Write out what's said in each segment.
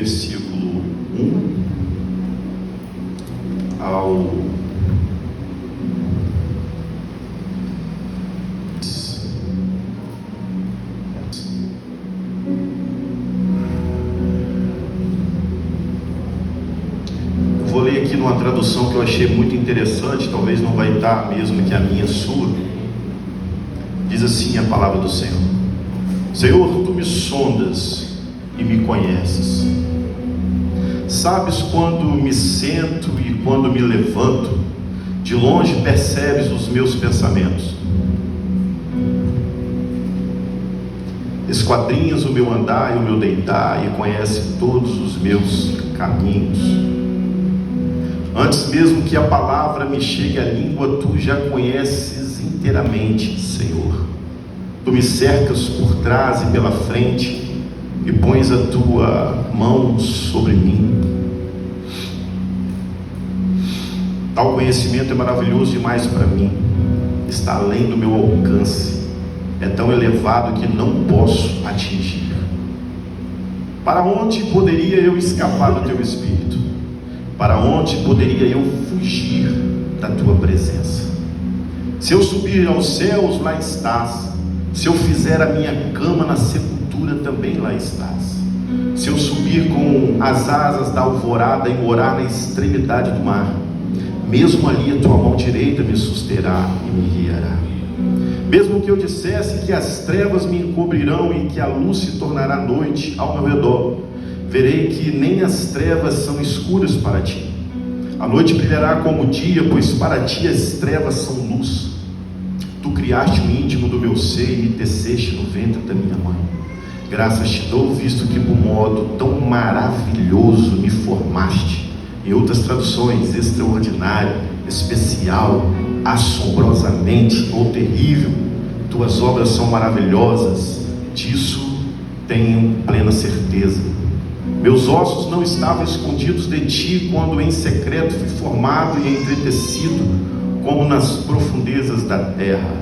versículo 1 ao 10. Vou ler aqui numa tradução que eu achei muito interessante, talvez não vai estar mesmo que a minha sua. Diz assim a palavra do Senhor: Senhor, tu me sondas e me conheces. Sabes quando me sento e quando me levanto. De longe percebes os meus pensamentos. Esquadrinhas o meu andar e o meu deitar, e conhece todos os meus caminhos. Antes mesmo que a palavra me chegue à língua, tu já conheces inteiramente, Senhor. Tu me cercas por trás e pela frente, e pões a tua mão sobre mim. Tal conhecimento é maravilhoso demais para mim, está além do meu alcance, é tão elevado que não posso atingir. Para onde poderia eu escapar do teu Espírito? Para onde poderia eu fugir da tua presença? Se eu subir aos céus, lá estás. Se eu fizer a minha cama na sepultura, também lá estás. Se eu subir com as asas da alvorada e morar na extremidade do mar, mesmo ali a tua mão direita me susterá e me guiará. Mesmo que eu dissesse que as trevas me encobrirão e que a luz se tornará noite ao meu redor, verei que nem as trevas são escuras para ti. A noite brilhará como o dia, pois para ti as trevas são luz. Tu criaste o íntimo do meu ser e me teceste no ventre da minha mãe. Graças te dou, visto que por modo tão maravilhoso me formaste. Em outras traduções, extraordinário, especial, assombrosamente ou terrível. Tuas obras são maravilhosas, disso tenho plena certeza. Meus ossos não estavam escondidos de ti quando em secreto fui formado e entretecido, como nas profundezas da terra.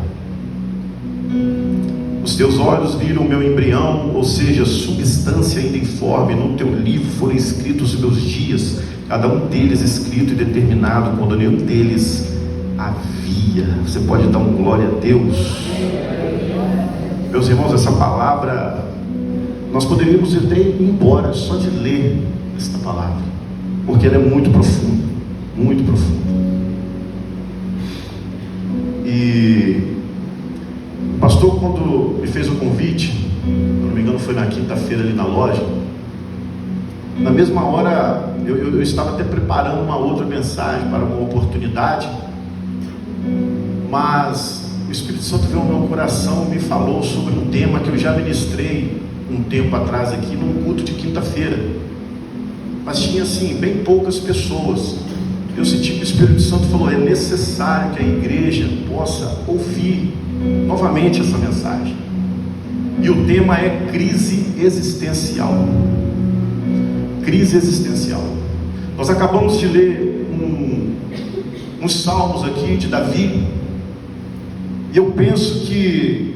Os teus olhos viram meu embrião, ou seja, substância ainda informe. No teu livro foram escritos os meus dias, cada um deles escrito e determinado, quando nenhum deles havia. Você pode dar um glória a Deus? Meus irmãos, essa palavra, nós poderíamos até ir embora só de ler esta palavra, porque ela é muito profunda, muito profunda. E o pastor, quando me fez o convite, se não me engano foi na quinta-feira ali na loja, na mesma hora eu estava até preparando uma outra mensagem para uma oportunidade, mas o Espírito Santo veio ao meu coração e me falou sobre um tema que eu já ministrei um tempo atrás aqui num culto de quinta-feira, mas tinha assim bem poucas pessoas. Eu senti que o Espírito Santo falou: é necessário que a igreja possa ouvir novamente essa mensagem. E o tema é crise existencial. Crise existencial. Nós acabamos de ler uns salmos aqui de Davi, e eu penso que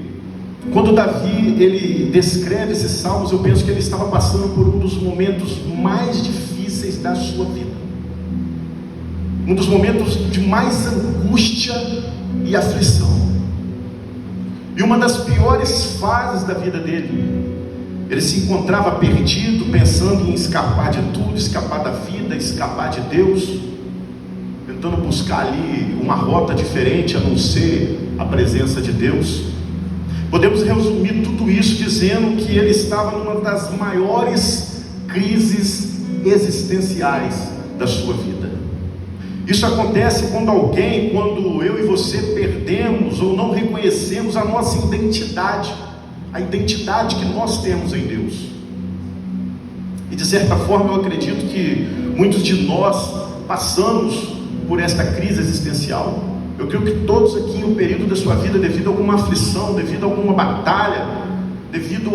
quando Davi ele descreve esses salmos, eu penso que ele estava passando por um dos momentos mais difíceis da sua vida, um dos momentos de mais angústia e aflição, e uma das piores fases da vida dele. Ele se encontrava perdido, pensando em escapar de tudo, escapar da vida, escapar de Deus, tentando buscar ali uma rota diferente a não ser a presença de Deus. Podemos resumir tudo isso dizendo que ele estava numa das maiores crises existenciais da sua vida. Isso acontece quando eu e você perdemos ou não reconhecemos a nossa identidade, a identidade que nós temos em Deus. E de certa forma eu acredito que muitos de nós passamos por esta crise existencial. Eu creio que todos aqui, em um período da sua vida, devido a alguma aflição, devido a alguma batalha, devido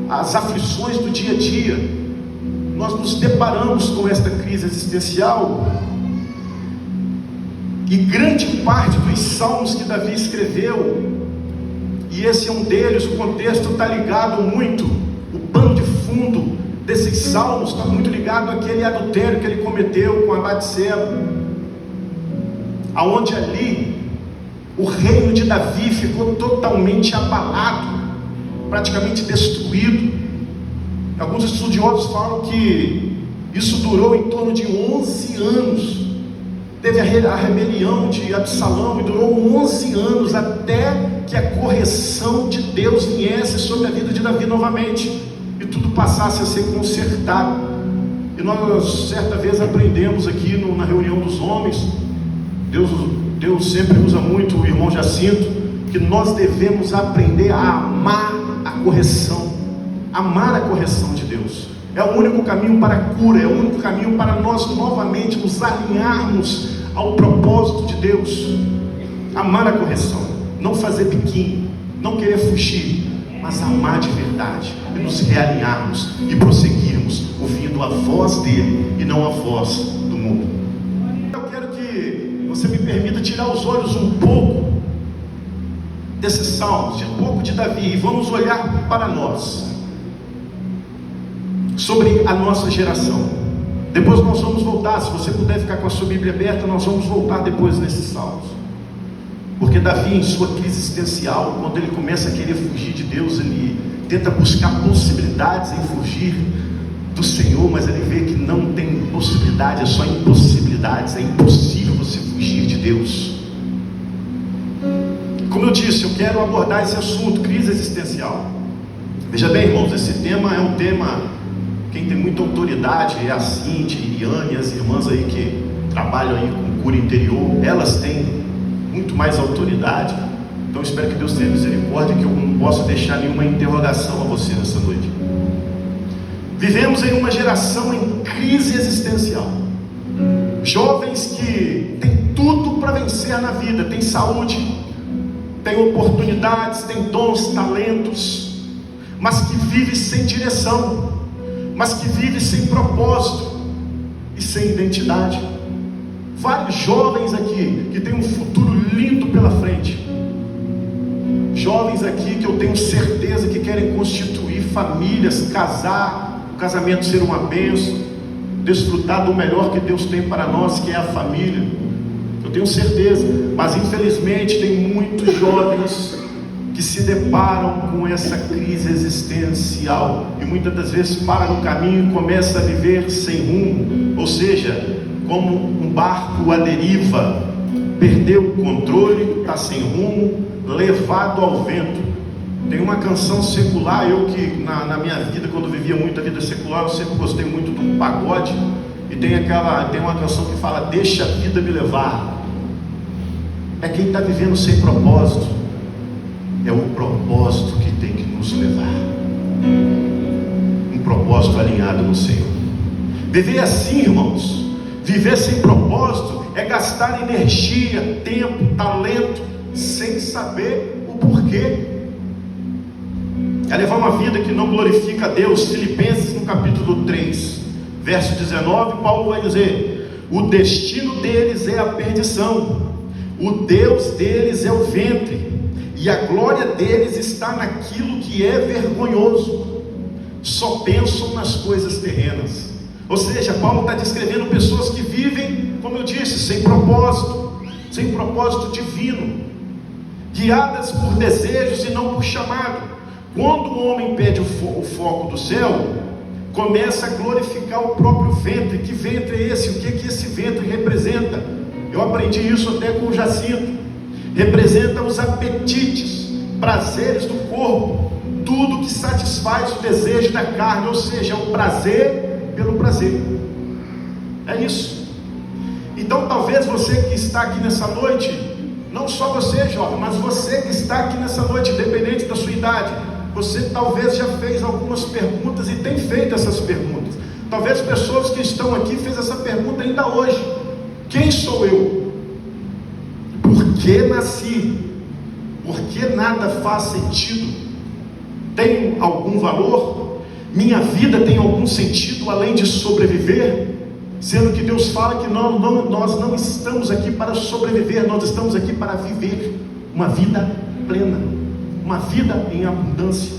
às aflições do dia a dia, nós nos deparamos com esta crise existencial. E grande parte dos salmos que Davi escreveu, e esse é um deles, o contexto está ligado muito, o pano de fundo desses salmos está muito ligado àquele adultério que ele cometeu com a Batseba, aonde ali o reino de Davi ficou totalmente abalado, praticamente destruído. Alguns estudiosos falam que isso durou em torno de 11 anos. Teve a rebelião de Absalão e durou 11 anos até que a correção de Deus viesse sobre a vida de Davi novamente e tudo passasse a ser consertado. E nós certa vez aprendemos aqui na reunião dos homens, Deus sempre usa muito o irmão Jacinto, que nós devemos aprender a amar a correção de Deus. É o único caminho para a cura, é o único caminho para nós novamente nos alinharmos ao propósito de Deus. Amar a correção, não fazer biquinho, não querer fugir, mas amar de verdade e nos realinharmos e prosseguirmos ouvindo a voz dele e não a voz do mundo. Eu quero que você me permita tirar os olhos um pouco desses salmos, um pouco de Davi, e vamos olhar para nós, sobre a nossa geração. Depois nós vamos voltar, se você puder ficar com a sua Bíblia aberta, nós vamos voltar depois nesses salmos. Porque Davi, em sua crise existencial, quando ele começa a querer fugir de Deus, ele tenta buscar possibilidades em fugir do Senhor, mas ele vê que não tem possibilidade, é só impossibilidades. É impossível você fugir de Deus. Como eu disse, eu quero abordar esse assunto, crise existencial. Veja bem, irmãos, esse tema é um tema, quem tem muita autoridade é a Cintia, a Iriane, as irmãs aí que trabalham aí com cura interior, elas têm muito mais autoridade. Então espero que Deus tenha misericórdia, que eu não possa deixar nenhuma interrogação a você nessa noite. Vivemos em uma geração em crise existencial. Jovens que têm tudo para vencer na vida, têm saúde, têm oportunidades, têm dons, talentos, mas que vivem sem direção, mas que vivem sem propósito e sem identidade. Vários jovens aqui que têm um futuro lindo pela frente, jovens aqui que eu tenho certeza que querem constituir famílias, casar, o casamento ser uma bênção, desfrutar do melhor que Deus tem para nós, que é a família. Eu tenho certeza, mas infelizmente tem muitos jovens que se deparam com essa crise existencial e muitas das vezes param no caminho e começam a viver sem rumo, ou seja, como um barco à deriva, perdeu o controle, está sem rumo, levado ao vento. Tem uma canção secular, eu que na minha vida, quando vivia muito a vida secular, eu sempre gostei muito do pagode, e tem uma canção que fala: deixa a vida me levar. É quem está vivendo sem propósito, é o propósito que tem que nos levar, um propósito alinhado no Senhor. Viver assim, irmãos, viver sem propósito é gastar energia, tempo, talento, sem saber o porquê. É levar uma vida que não glorifica a Deus. Filipenses no capítulo 3, verso 19, Paulo vai dizer: o destino deles é a perdição, o Deus deles é o ventre, e a glória deles está naquilo que é vergonhoso. Só pensam nas coisas terrenas. Ou seja, Paulo está descrevendo pessoas que vivem, como eu disse, sem propósito divino, guiadas por desejos e não por chamado. Quando o homem perde o foco do céu, começa a glorificar o próprio ventre. Que ventre é esse? O que esse ventre representa? Eu aprendi isso até com o Jacinto. Representa os apetites, prazeres do corpo, tudo que satisfaz o desejo da carne, ou seja, o prazer pelo prazer. É isso. Então talvez você que está aqui nessa noite, não só você, jovem, mas você que está aqui nessa noite, independente da sua idade, você talvez já fez algumas perguntas e tem feito essas perguntas. Talvez pessoas que estão aqui fez essa pergunta ainda hoje: quem sou eu? Por que nasci? Por que nada faz sentido? Tem algum valor? Minha vida tem algum sentido além de sobreviver? Sendo que Deus fala que nós não estamos aqui para sobreviver, nós estamos aqui para viver uma vida plena, uma vida em abundância.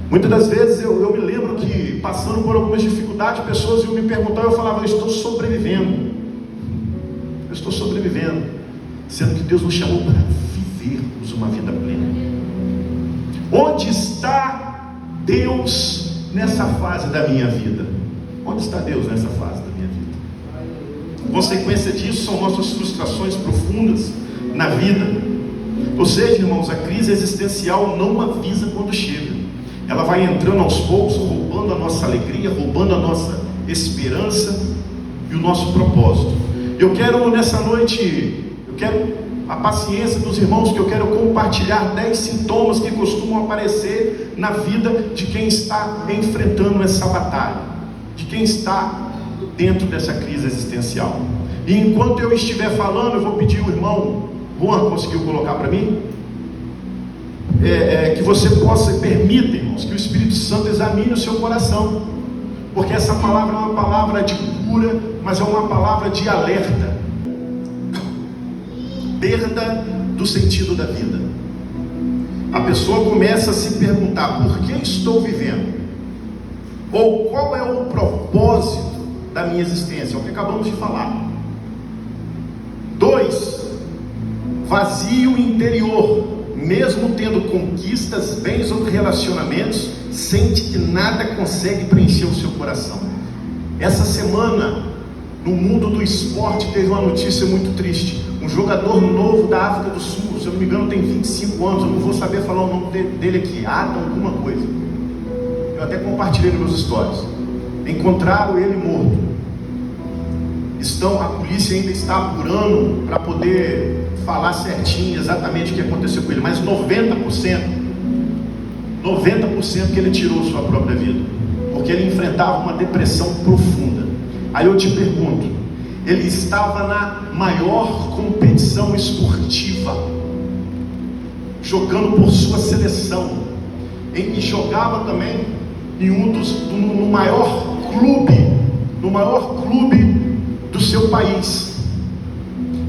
Muitas das vezes eu me lembro que, passando por algumas dificuldades, pessoas iam me perguntar, eu falava, eu estou sobrevivendo. Eu estou sobrevivendo. Sendo que Deus nos chamou para vivermos uma vida plena. Onde está Deus nessa fase da minha vida? Onde está Deus nessa fase da minha vida? Consequência disso são nossas frustrações profundas na vida. Ou seja, irmãos, a crise existencial não avisa quando chega. Ela vai entrando aos poucos, roubando a nossa alegria, roubando a nossa esperança e o nosso propósito. Eu quero nessa noite, a paciência dos irmãos, que eu quero compartilhar 10 sintomas que costumam aparecer na vida de quem está enfrentando essa batalha, de quem está dentro dessa crise existencial. E enquanto eu estiver falando, eu vou pedir o irmão Juan, conseguiu colocar para mim? Que você possa, permita, irmãos, que o Espírito Santo examine o seu coração, porque essa palavra é uma palavra de cura, mas é uma palavra de alerta. Perda do sentido da vida. A pessoa começa a se perguntar: por que estou vivendo? Ou qual é o propósito da minha existência? É o que acabamos de falar. 2, vazio interior. Mesmo tendo conquistas, bens ou relacionamentos, sente que nada consegue preencher o seu coração. Essa semana, no mundo do esporte, teve uma notícia muito triste. Um jogador novo da África do Sul, se eu não me engano tem 25 anos, eu não vou saber falar o nome dele aqui, Adam alguma coisa. Eu até compartilhei nos meus stories. Encontraram ele morto. A polícia ainda está apurando para poder falar certinho exatamente o que aconteceu com ele, mas 90% que ele tirou sua própria vida, porque ele enfrentava uma depressão profunda. Aí eu te pergunto, ele estava na maior competição esportiva, jogando por sua seleção, e jogava também no maior clube do seu país,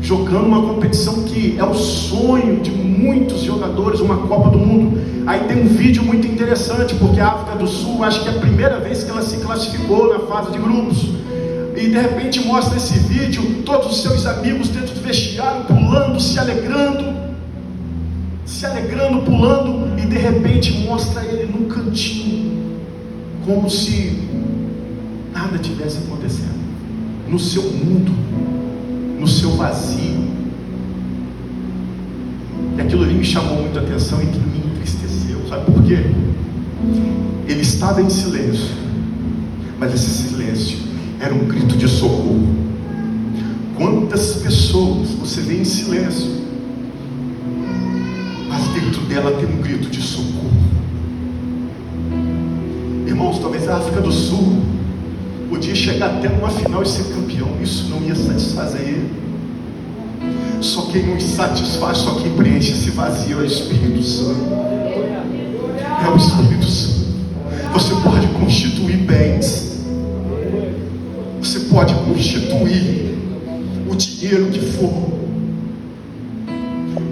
jogando uma competição que é o sonho de muitos jogadores, uma Copa do Mundo. Aí tem um vídeo muito interessante, porque a África do Sul, acho que é a primeira vez que ela se classificou na fase de grupos, e de repente mostra esse vídeo, todos os seus amigos dentro do vestiário, pulando, se alegrando, pulando, e de repente mostra ele num cantinho, como se nada tivesse acontecendo, no seu mundo, no seu vazio. E aquilo ali me chamou muita atenção e me entristeceu. Sabe por quê? Ele estava em silêncio, mas esse silêncio era um grito de socorro. Quantas pessoas você vê em silêncio, mas dentro dela tem um grito de socorro. Irmãos, talvez a África do Sul podia chegar até uma final e ser campeão, isso não ia satisfazer ele. Só quem nos satisfaz, só quem preenche esse vazio é o Espírito Santo. É o Espírito Santo. Você pode constituir bens, você pode constituir o dinheiro que for,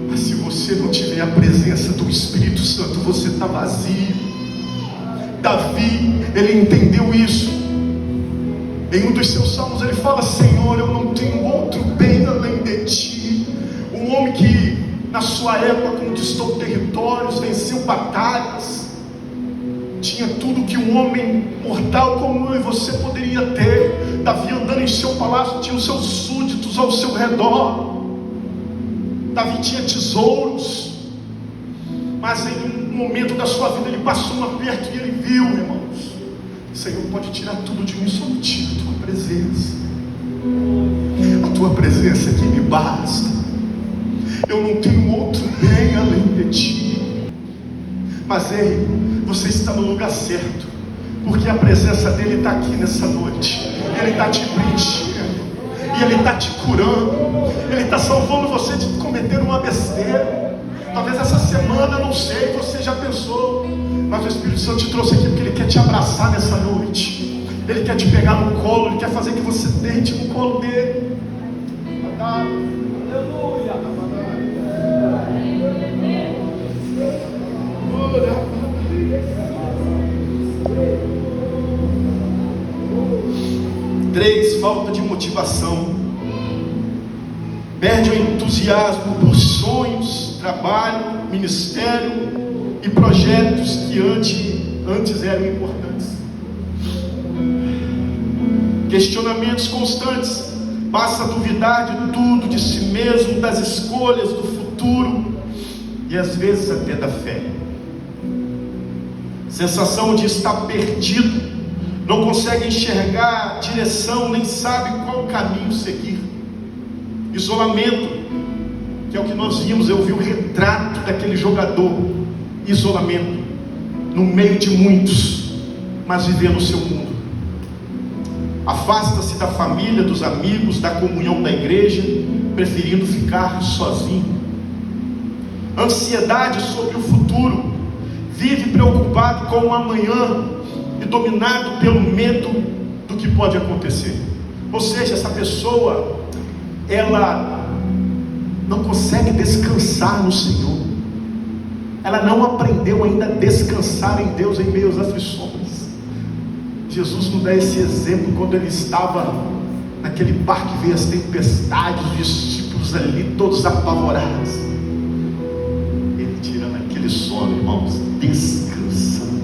mas se você não tiver a presença do Espírito Santo, você está vazio. Davi, ele entendeu isso. Em um dos seus salmos ele fala: Senhor, eu não tenho outro bem além de ti. Um homem que na sua época conquistou territórios, venceu batalhas, tinha tudo que um homem mortal como eu e você poderia ter. Davi, andando em seu palácio, tinha os seus súditos ao seu redor. Davi tinha tesouros, mas em um momento da sua vida ele passou um aperto e ele viu, irmãos: Senhor, pode tirar tudo de mim, só me tira a tua presença. A tua presença é que me basta. Eu não tenho outro bem além de ti. Mas ei, você está no lugar certo, porque a presença dele está aqui nessa noite. Ele está te preenchendo, e ele está te curando, ele está salvando você de cometer uma besteira. Talvez essa semana, não sei, você já pensou, mas o Espírito Santo te trouxe aqui porque ele quer te abraçar nessa noite. Ele quer te pegar no colo, ele quer fazer que você deite no colo dele. Aleluia. 3, falta de motivação. Perde o entusiasmo por sonhos, trabalho, ministério e projetos que antes eram importantes. Questionamentos constantes. Passa a duvidar de tudo, de si mesmo, das escolhas, do futuro e às vezes até da fé. Sensação de estar perdido, não consegue enxergar direção, nem sabe qual caminho seguir. Isolamento, que é o que nós vimos. Eu vi o retrato daquele jogador. Isolamento, no meio de muitos, mas vivendo no seu mundo. Afasta-se da família, dos amigos, da comunhão da igreja, preferindo ficar sozinho. Ansiedade sobre o futuro, vive preocupado com o amanhã e dominado pelo medo do que pode acontecer. Ou seja, essa pessoa, ela não consegue descansar no Senhor. Ela não aprendeu ainda a descansar em Deus em meio às aflições. Jesus nos dá esse exemplo quando ele estava naquele barco que veio as tempestades, os discípulos ali todos apavorados, ele tirando aquele sono, irmãos, descansando.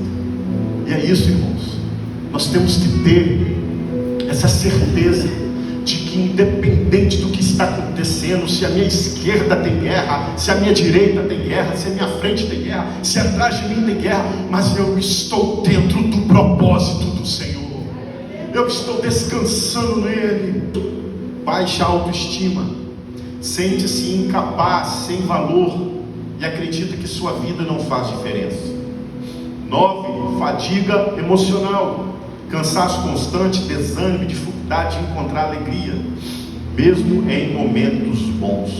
E é isso, irmãos, nós temos que ter essa certeza de que independente do que está acontecendo, se a minha esquerda tem guerra, se a minha direita tem guerra, se a minha frente tem guerra, se atrás de mim tem guerra, mas eu estou dentro do propósito do Senhor, eu estou descansando nele. Baixa autoestima, sente-se incapaz, sem valor e acredita que sua vida não faz diferença. 9, fadiga emocional, cansaço constante, desânimo, dificuldade de encontrar alegria, mesmo em momentos bons.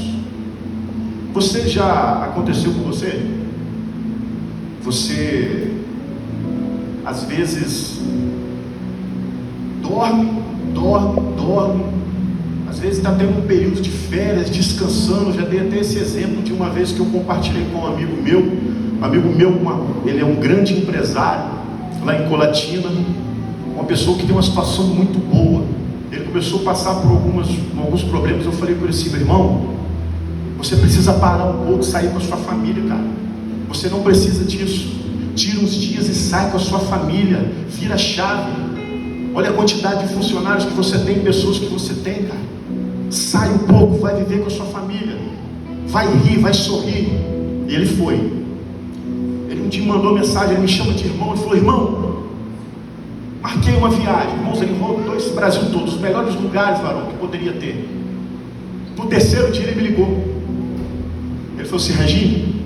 Você já aconteceu com você? Você às vezes dorme, às vezes está tendo um período de férias, descansando. Já dei até esse exemplo de uma vez que eu compartilhei com um amigo meu, ele é um grande empresário lá em Colatina, uma pessoa que tem uma situação muito boa. Ele começou a passar por alguns problemas. Eu falei com ele assim: meu irmão, você precisa parar um pouco, sair com a sua família, cara. Você não precisa disso. Tira uns dias e sai com a sua família, vira a chave. Olha a quantidade de funcionários que você tem, pessoas que você tem, cara. Sai um pouco, vai viver com a sua família, vai rir, vai sorrir. E ele foi. Ele um dia mandou mensagem, ele me chama de irmão. Ele falou: irmão, marquei uma viagem. Irmãos, ele rodou esse Brasil todo, os melhores lugares, varão, que poderia ter. No terceiro dia ele me ligou. Ele falou assim: Regine,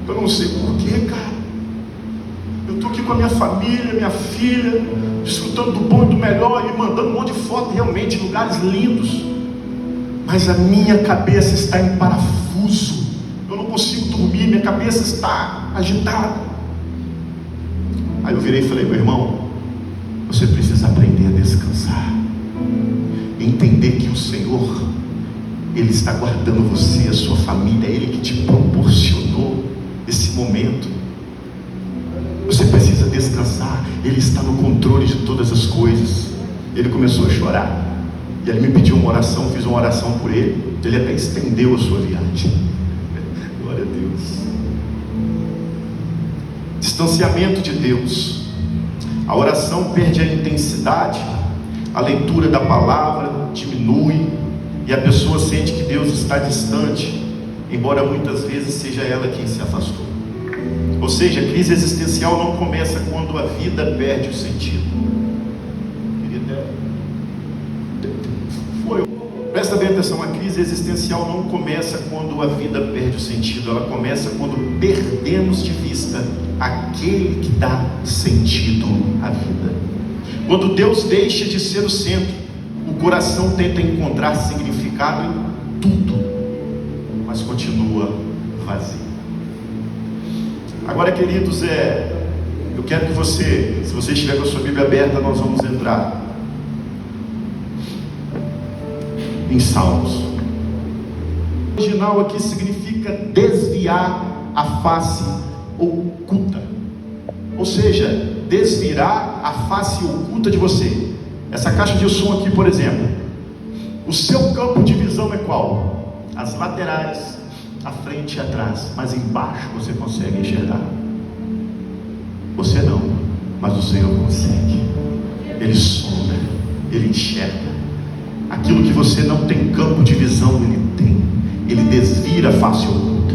eu não sei porquê, cara, eu estou aqui com a minha família, minha filha, desfrutando do bom e do melhor, e mandando um monte de foto, realmente, lugares lindos, mas a minha cabeça está em parafuso, eu não consigo dormir, minha cabeça está agitada. Aí eu virei e falei: meu irmão, você precisa aprender a descansar, entender que o Senhor, Ele está guardando você, a sua família, é Ele que te proporcionou esse momento. Você precisa descansar, Ele está no controle de todas as coisas. Ele começou a chorar, e ele me pediu uma oração, fiz uma oração por ele. Ele até estendeu a sua viagem. Glória a Deus. Distanciamento de Deus. A oração perde a intensidade, a leitura da palavra diminui, e a pessoa sente que Deus está distante, embora muitas vezes seja ela quem se afastou. Ou seja, a crise existencial não começa quando a vida perde o sentido. Presta bem atenção, a crise existencial não começa quando a vida perde o sentido, ela começa quando perdemos de vista aquele que dá sentido à vida. Quando Deus deixa de ser o centro, o coração tenta encontrar significado em tudo, mas continua vazio. Agora, queridos, eu quero que você, se você estiver com a sua Bíblia aberta, nós vamos entrar em Salmos. O original aqui significa desviar a face oculta, ou seja, desvirar a face oculta de você. Essa caixa de som aqui, por exemplo, o seu campo de visão é qual? As laterais, a frente e atrás, mas embaixo você consegue enxergar. Você não, mas o Senhor consegue. Ele sonda, Ele enxerga. Aquilo que você não tem campo de visão, Ele tem. Ele desvira a face oculta.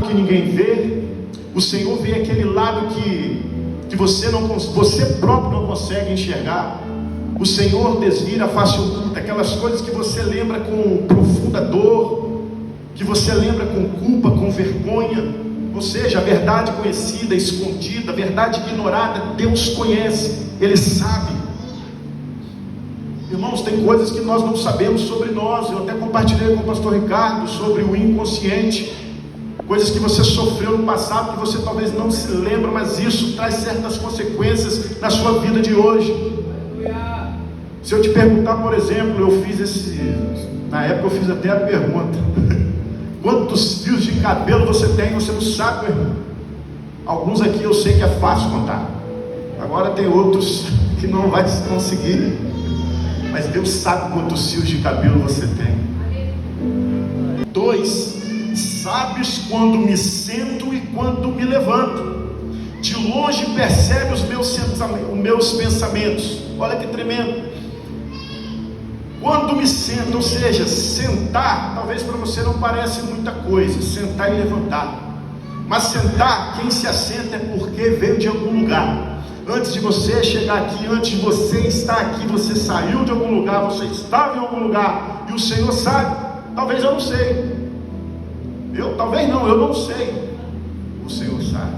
Que ninguém vê, o Senhor vê aquele lado que você próprio não consegue enxergar. O Senhor desvira a face oculta, aquelas coisas que você lembra com profunda dor, que você lembra com culpa, com vergonha, ou seja, a verdade conhecida, escondida, a verdade ignorada, Deus conhece, Ele sabe. Irmãos, tem coisas que nós não sabemos sobre nós. Eu até compartilhei com o pastor Ricardo sobre o inconsciente, coisas que você sofreu no passado, que você talvez não se lembra, mas isso traz certas consequências na sua vida de hoje. Se eu te perguntar, por exemplo, na época eu fiz até a pergunta: quantos fios de cabelo você tem? Você não sabe, meu irmão. Alguns aqui eu sei que é fácil contar, agora tem outros que não vai conseguir, mas Deus sabe quantos fios de cabelo você tem. 2, sabes quando me sento e quando me levanto, de longe percebe os meus pensamentos. Olha que tremendo. Quando me sento, ou seja, sentar, talvez para você não parece muita coisa, sentar e levantar, mas sentar, quem se assenta é porque veio de algum lugar. Antes de você chegar aqui, antes de você estar aqui, você saiu de algum lugar, você estava em algum lugar, e o Senhor sabe. Talvez eu não sei, eu não sei, o Senhor sabe.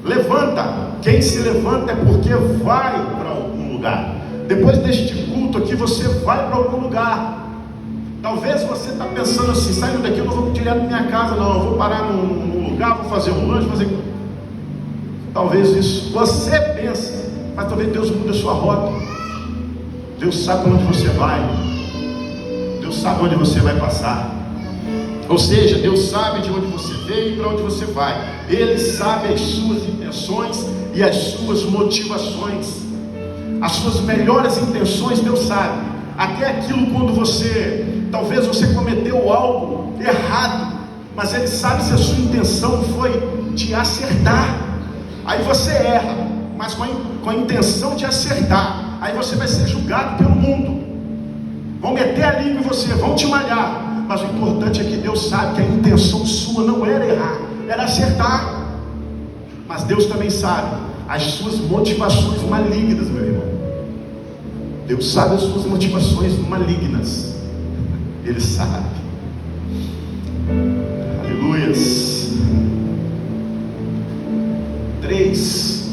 Levanta, quem se levanta é porque vai para algum lugar. Depois deste culto aqui, você vai para algum lugar. Talvez você está pensando assim: saindo daqui eu não vou direto para minha casa, não, eu vou parar num lugar, vou fazer um lanche, talvez isso você pensa, mas talvez Deus mude a sua rota. Deus sabe onde você vai, Deus sabe onde você vai passar. Ou seja, Deus sabe de onde você veio e para onde você vai. Ele sabe as suas intenções e as suas motivações. As suas melhores intenções, Deus sabe. Até aquilo quando talvez você cometeu algo errado, mas Ele sabe se a sua intenção foi de acertar. Aí você erra, mas com a intenção de acertar. Aí você vai ser julgado pelo mundo. Vão meter a língua em você, vão te malhar. Mas o importante é que Deus sabe que a intenção sua não era errar, era acertar. Mas Deus também sabe as suas motivações malignas, meu irmão. Deus sabe as suas motivações malignas. Ele sabe. Aleluias. 3.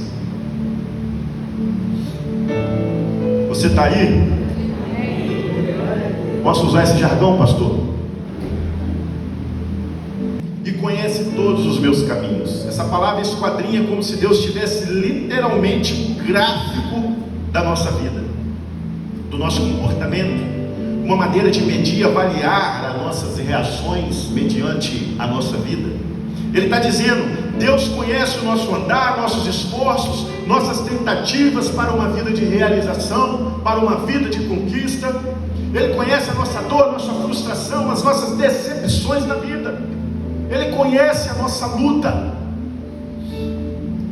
Você está aí? Posso usar esse jargão, pastor? E conhece todos os meus caminhos. Essa palavra esquadrinha como se Deus tivesse literalmente um gráfico da nossa vida, do nosso comportamento, uma maneira de medir e avaliar as nossas reações mediante a nossa vida. Ele está dizendo: Deus conhece o nosso andar, nossos esforços, nossas tentativas para uma vida de realização, para uma vida de conquista. Ele conhece a nossa dor, nossa frustração, as nossas decepções na vida. Ele conhece a nossa luta.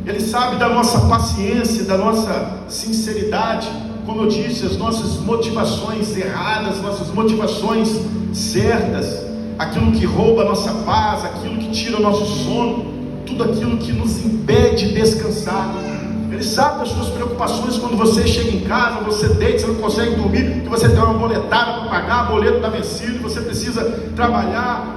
Ele sabe da nossa paciência, da nossa sinceridade. Como eu disse, as nossas motivações erradas, nossas motivações certas, aquilo que rouba a nossa paz, aquilo que tira o nosso sono, tudo aquilo que nos impede de descansar. Ele sabe das suas preocupações quando você chega em casa, você deita, você não consegue dormir, que você tem uma boletada para pagar, o boleto está vencido, você precisa trabalhar.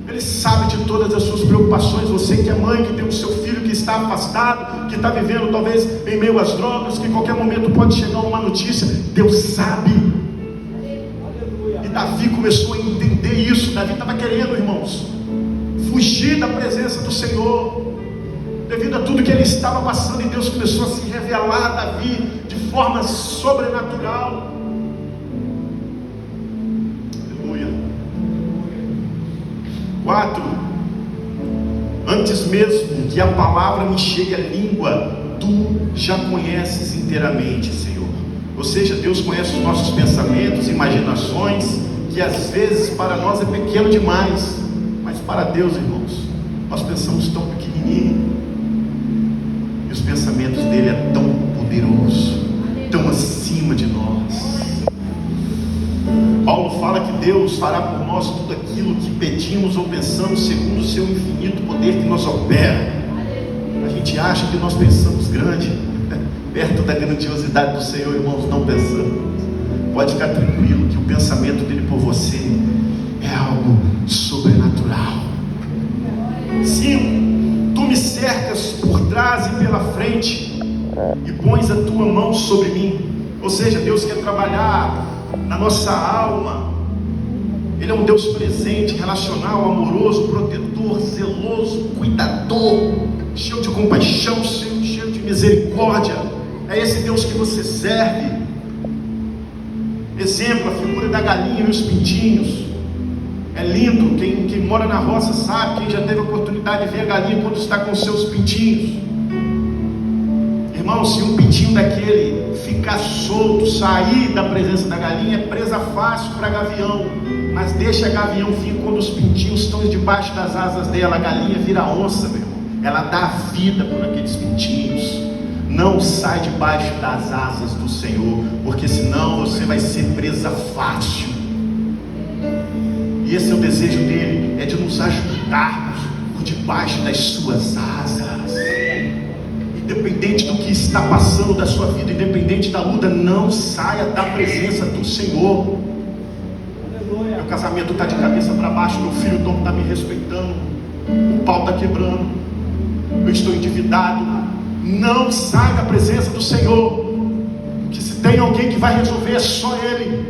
Ele sabe de todas as suas preocupações. Você que é mãe, que tem o seu filho que está afastado, que está vivendo talvez em meio às drogas, que em qualquer momento pode chegar uma notícia, Deus sabe. E Davi começou a entender isso. Davi estava querendo, irmãos, fugir da presença do Senhor, devido a tudo que ele estava passando, e Deus começou a se revelar a Davi de forma sobrenatural. Aleluia. 4. Antes mesmo que a palavra me chegue à língua, tu já conheces inteiramente, Senhor. Ou seja, Deus conhece os nossos pensamentos, imaginações, que às vezes para nós é pequeno demais, mas para Deus, irmãos, nós pensamos tão pequenininho, e os pensamentos dele é tão poderoso, tão acima de nós. Paulo fala que Deus fará por nós tudo aquilo que pedimos ou pensamos, segundo o seu infinito poder que nos opera. A gente acha que nós pensamos grande, perto da grandiosidade do Senhor, irmãos, não pensamos. Pode ficar tranquilo que o pensamento dele por você é algo sobrenatural. 5. Tu me cercas por trás e pela frente e pões a tua mão sobre mim. Ou seja, Deus quer trabalhar na nossa alma. Ele é um Deus presente, relacional, amoroso, protetor, zeloso, cuidador, cheio de compaixão, cheio de misericórdia. É esse Deus que você serve. Exemplo, a figura da galinha e os pintinhos. É lindo, quem mora na roça sabe, quem já teve a oportunidade de ver a galinha quando está com seus pintinhos. Irmão, se um pintinho daquele ficar solto, sair da presença da galinha, é presa fácil para gavião. Mas deixa a gavião vir quando os pintinhos estão debaixo das asas dela. A galinha vira onça, meu irmão. Ela dá vida por aqueles pintinhos. Não sai debaixo das asas do Senhor, porque senão você vai ser presa fácil. E esse é o desejo dele, é de nos ajudarmos por debaixo das suas asas. Independente do que está passando da sua vida, independente da luta, não saia da presença do Senhor. Meu casamento está de cabeça para baixo, meu filho não está me respeitando, o pau está quebrando, eu estou endividado. Não sai da presença do Senhor, porque se tem alguém que vai resolver, é só Ele.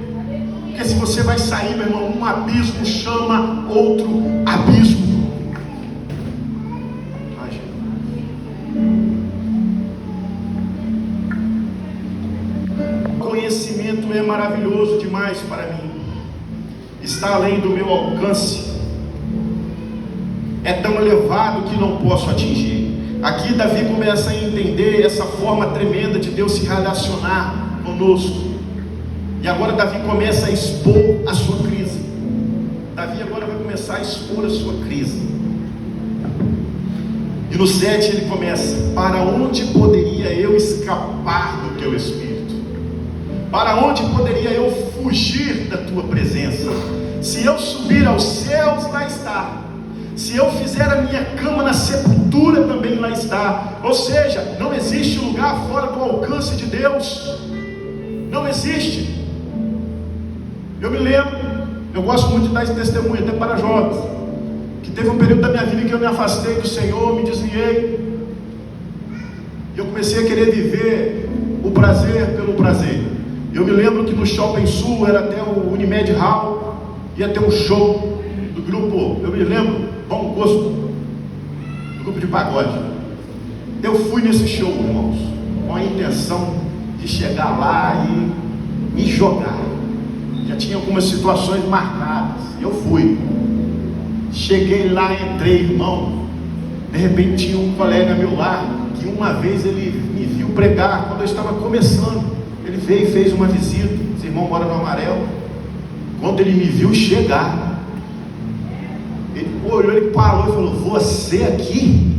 Porque se você vai sair, meu irmão, um abismo chama outro abismo. Conhecimento é maravilhoso demais para mim, está além do meu alcance, é tão elevado que não posso atingir. Aqui Davi começa a entender essa forma tremenda de Deus se relacionar conosco. E agora Davi começa a expor a sua crise. Davi agora vai começar a expor a sua crise. E no 7 ele começa: para onde poderia eu escapar do teu espírito? Para onde poderia eu fugir da tua presença? Se eu subir aos céus, lá está. Se eu fizer a minha cama na sepultura, também lá está. Ou seja, não existe lugar fora do alcance de Deus. Não existe. Eu me lembro, eu gosto muito de dar esse testemunho até para jovens, que teve um período da minha vida que eu me afastei do Senhor, me desviei, e eu comecei a querer viver o prazer pelo prazer. Eu me lembro que no Shopping Sul, era até o Unimed Hall, ia ter um show do grupo, eu me lembro, Bom Gosto, do grupo de pagode. Eu fui nesse show, irmãos, com a intenção de chegar lá e me jogar. Já tinha algumas situações marcadas, eu fui. Cheguei lá, entrei, irmão. De repente tinha um colega meu lá, que uma vez ele me viu pregar, quando eu estava começando. Ele veio e fez uma visita, esse irmão mora no Amarelo. Quando ele me viu chegar, ele olhou, ele parou e falou: você aqui?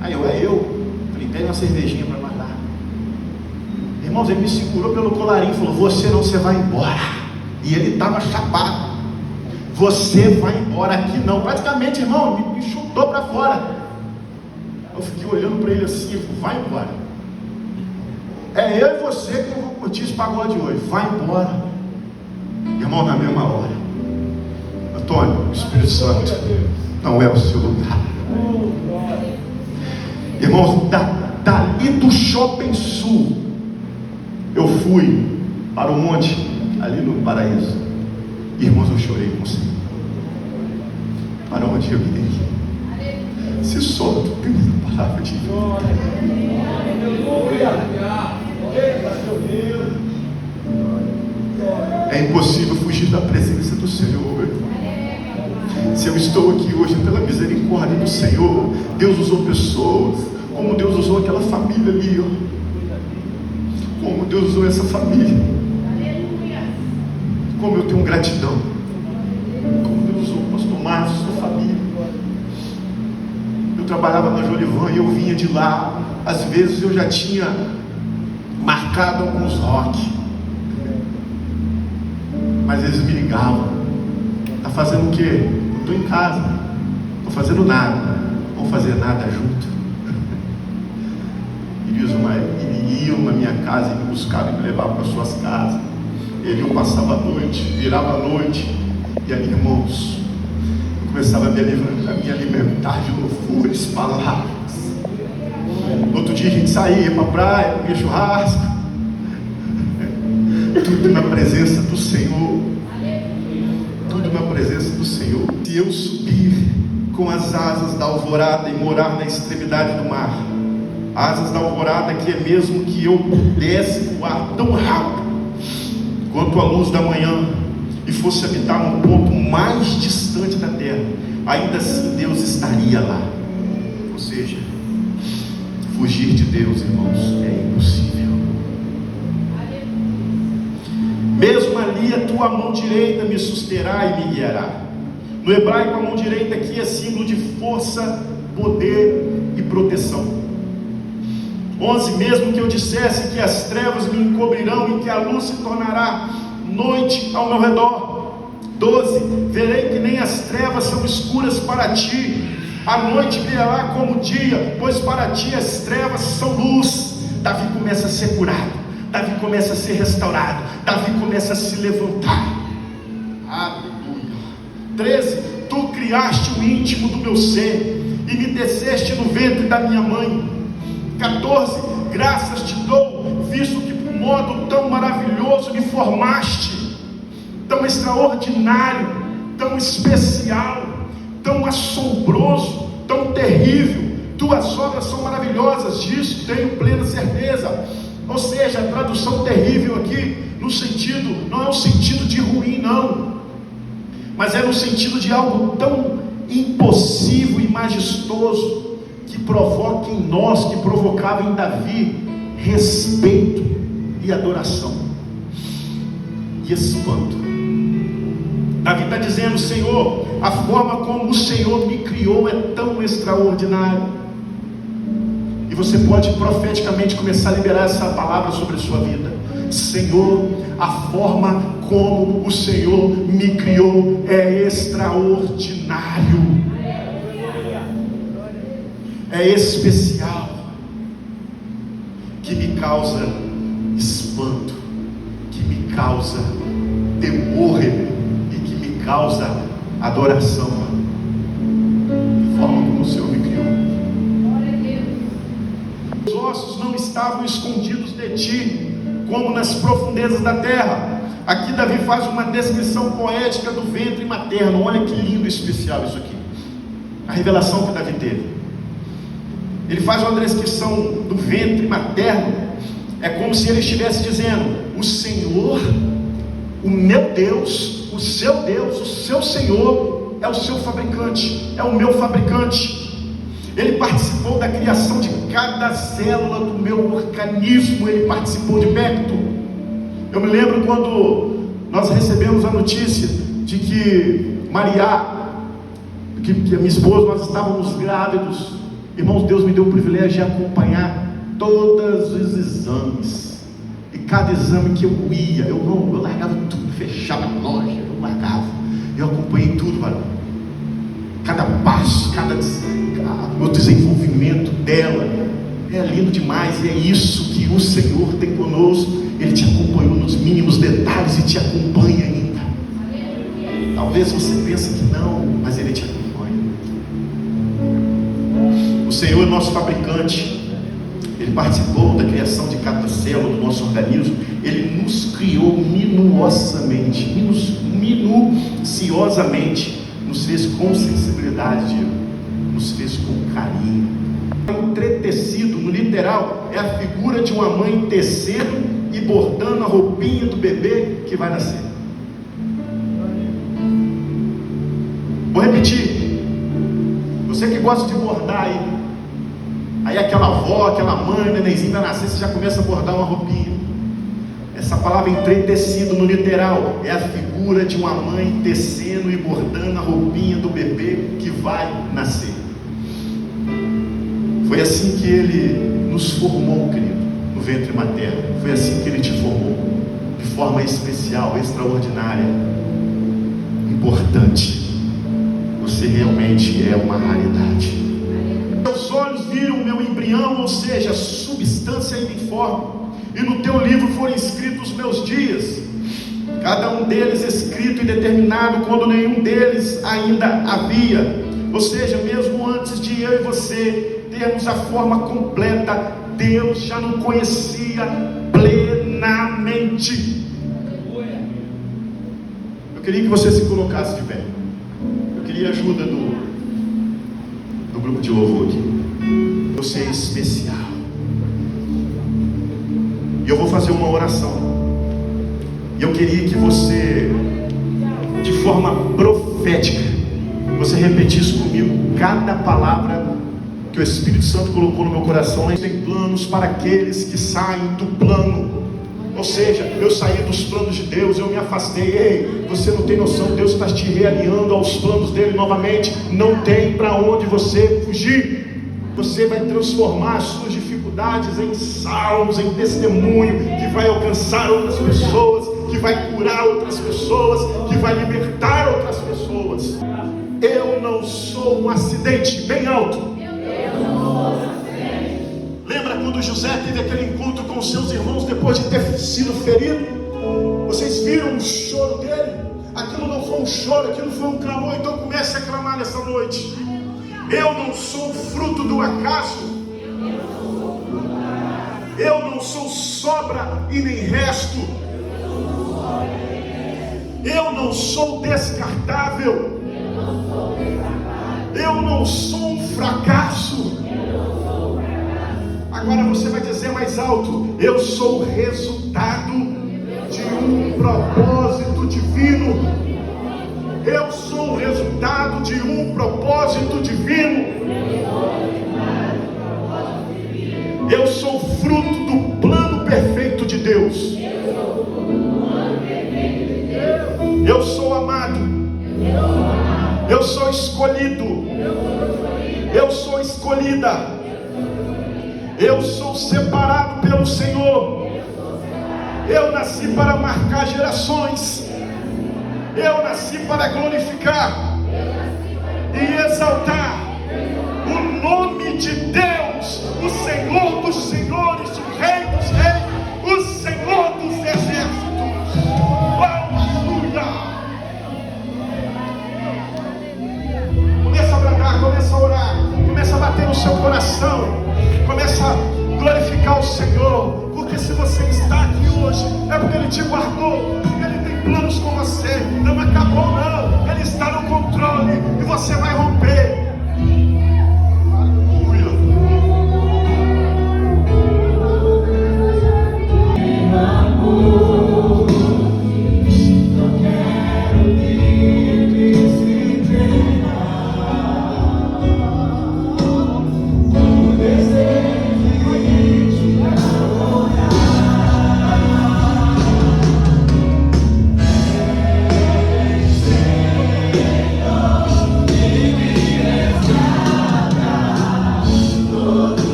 Aí eu falei: pega uma cervejinha para nós lá. Irmãos, ele me segurou pelo colarinho e falou: você não, você vai embora. E ele estava chapado: você vai embora, aqui não. Praticamente, irmão, me chutou para fora. Eu fiquei olhando para ele assim, ele falou: vai embora. É eu e você que eu vou curtir esse pagode hoje. Vai embora. Irmão, na mesma hora: Antônio, o Espírito Santo não é o seu lugar. Irmãos, dali do Shopping Sul, eu fui para o monte, ali no Paraíso. Irmãos, eu chorei com você. Para onde eu irei? Se só tu tens a palavra de Deus. É impossível fugir da presença do Senhor. Se eu estou aqui hoje pela misericórdia do Senhor, Deus usou pessoas, Como Deus usou aquela família ali, ó. Como Deus usou essa família. Como eu tenho gratidão. Como Deus usou o pastor Márcio, sua família. Eu trabalhava na Jolivan e eu vinha de lá. Às vezes eu já tinha marcado alguns rock, mas eles me ligavam. Tá fazendo o quê? Eu estou em casa, não estou fazendo nada. Vamos fazer nada junto. Eles iam na minha casa e me buscavam e me levavam para suas casas. Eu passava a noite, virava a noite, e aí, irmãos, eu começava a me alimentar de louvores, palavras. No outro dia a gente saía para a praia, comia churrasco, tudo na presença do Senhor. Tudo na presença do Senhor. Se eu subir com as asas da alvorada e morar na extremidade do mar, asas da alvorada que é mesmo que eu pudesse voar tão rápido quanto a luz da manhã e fosse habitar num ponto mais distante da terra, ainda assim Deus estaria lá. Ou seja, fugir de Deus, irmãos, é impossível. Mesmo ali a tua mão direita me susterá e me guiará. No hebraico a mão direita aqui é símbolo de força, poder e proteção. 11, mesmo que eu dissesse que as trevas me encobrirão e que a luz se tornará noite ao meu redor. 12, verei que nem as trevas são escuras para ti, a noite virá como dia, pois para ti as trevas são luz. Davi começa a ser curado, Davi começa a ser restaurado, Davi começa a se levantar. Aleluia. 13, tu criaste o íntimo do meu ser e me teceste no ventre da minha mãe. 14, graças te dou, visto que por modo tão maravilhoso me formaste, tão extraordinário, tão especial, tão assombroso, tão terrível. Tuas obras são maravilhosas, disso tenho plena certeza. Ou seja, a tradução terrível aqui, no sentido, não é um sentido de ruim não, mas é no sentido de algo tão impossível e majestoso, que provoca em nós, que provocava em Davi, respeito e adoração, e espanto. Davi está dizendo: Senhor, a forma como o Senhor me criou é tão extraordinária. E você pode profeticamente começar a liberar essa palavra sobre a sua vida. Senhor, a forma como o Senhor me criou é extraordinário, é especial, que me causa espanto, que me causa temor e que me causa adoração. A forma como o Senhor me criou. Os ossos não estavam escondidos de ti, como nas profundezas da terra. Aqui Davi faz uma descrição poética do ventre materno. Olha que lindo e especial isso aqui, a revelação que Davi teve. Ele faz uma descrição do ventre materno. É como se ele estivesse dizendo: o Senhor, o meu Deus, o seu Senhor é o seu fabricante, é o meu fabricante. Ele participou da criação de cada célula do meu organismo, ele participou de perto. Eu me lembro quando nós recebemos a notícia de que que a minha esposa, nós estávamos grávidos. Irmãos, Deus me deu o privilégio de acompanhar todos os exames, e cada exame que eu ia, eu largava tudo, fechava a loja, eu largava, eu acompanhei tudo, varão, cada passo, o desenvolvimento dela. É lindo demais, e é isso que o Senhor tem conosco. Ele te acompanhou nos mínimos detalhes e te acompanha ainda. Talvez você pense que não, mas Ele te acompanha. O Senhor é nosso fabricante. Ele participou da criação de cada célula do nosso organismo. Ele nos criou minuciosamente, nos fez com sensibilidade, nos fez com carinho. Entretecido, no literal, é a figura de uma mãe tecendo e bordando a roupinha do bebê que vai nascer. Vou repetir. Você que gosta de bordar aí, Aí aquela avó, aquela mãe, o nenenzinho vai nascer, você já começa a bordar uma roupinha. Essa palavra entretecido no literal é a figura de uma mãe tecendo e bordando a roupinha do bebê que vai nascer. Foi assim que Ele nos formou, querido, no ventre materno. Foi assim que Ele te formou, de forma especial, extraordinária, importante. Você realmente é uma raridade. Meus olhos viram o meu embrião, ou seja, substância ainda informe, e no teu livro foram escritos os meus dias, cada um deles escrito e determinado quando nenhum deles ainda havia. Ou seja, mesmo antes de eu e você termos a forma completa, Deus já nos conhecia plenamente. Eu queria que você se colocasse de pé. Eu queria a ajuda do grupo de louvor aqui. Você é especial. E eu vou fazer uma oração. E eu queria que você, de forma profética, você repetisse comigo cada palavra que o Espírito Santo colocou no meu coração. Tem planos para aqueles que saem do plano. Ou seja, eu saí dos planos de Deus, eu me afastei. Ei, você não tem noção, Deus está te realinhando aos planos dele novamente. Não tem para onde você fugir. Você vai transformar as suas dificuldades em salmos, em testemunho, que vai alcançar outras pessoas, que vai curar outras pessoas, que vai libertar outras pessoas. Eu não sou um acidente. Bem alto. Eu não sou um acidente. Lembra quando José teve aquele encontro com os seus irmãos depois de ter sido ferido? Vocês viram o choro dele? Aquilo não foi um choro, aquilo foi um clamor. Então comece a clamar nessa noite. Eu não sou fruto do acaso. Eu não sou sobra e nem resto. Eu não sou descartável. Eu não sou um fracasso. Agora você vai dizer mais alto: eu sou o resultado de um propósito divino. Eu sou o resultado de um propósito divino. Eu sou fruto do plano perfeito de Deus. Eu sou amado. Eu sou escolhido. Eu sou escolhida. Eu sou separado pelo Senhor. Eu nasci para marcar gerações. Eu nasci para glorificar e exaltar o nome de Deus, o Senhor dos senhores, o Rei dos reis, o Senhor dos exércitos. Aleluia! Começa a bradar, começa a orar, começa a bater no seu coração, começa a glorificar o Senhor, porque se você está aqui hoje, é porque Ele te guardou. Ele tem planos com você, não acabou não, Ele está no controle e você vai romper.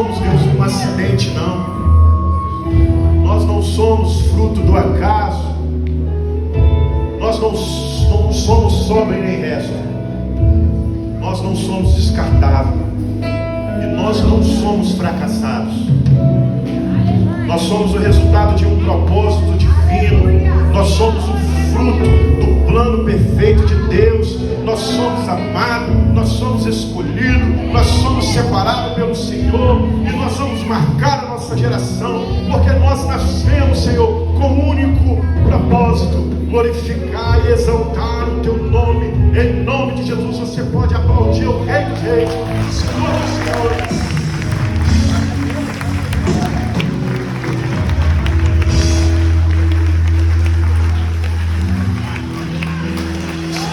somos, Deus, um acidente, não. Nós não somos fruto do acaso. Nós não somos sobra e nem resto. Nós não somos descartáveis. E nós não somos fracassados. Nós somos o resultado de um propósito divino. Nós somos o fruto do plano perfeito de Deus. Nós somos amados, nós somos escolhidos, nós somos separados pelo Senhor. E nós vamos marcar a nossa geração, porque nós nascemos, Senhor, com o único propósito: glorificar e exaltar o Teu nome. Em nome de Jesus, você pode aplaudir o Rei dos Reis, Senhor dos Senhores.